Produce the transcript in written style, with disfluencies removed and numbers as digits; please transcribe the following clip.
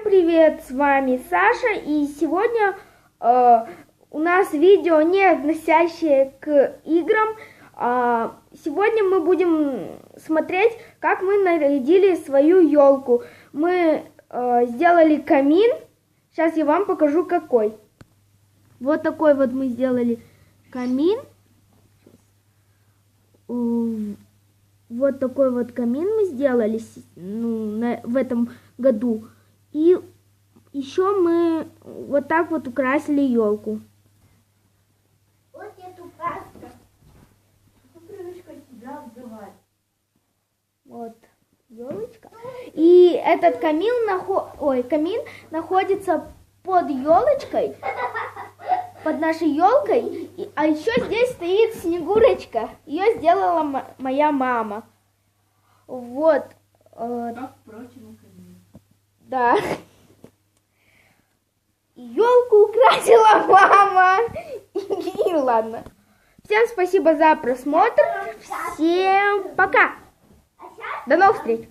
Всем привет, с вами Саша, и сегодня у нас видео, не относящее к играм. Сегодня мы будем смотреть, как мы нарядили свою елку. Мы сделали камин, сейчас я вам покажу какой. Вот такой вот мы сделали камин. Вот такой вот камин мы сделали в этом году. И еще мы вот так вот украсили елку. Вот эту пасту. Привычка себя обзывать. Вот елочка. И этот камин находится под елочкой, под нашей елкой. А еще здесь стоит Снегурочка. Ее сделала моя мама. Вот. Как, впрочем, камин. Да. Елку украсила мама. И ладно. Всем спасибо за просмотр. Всем пока. До новых встреч.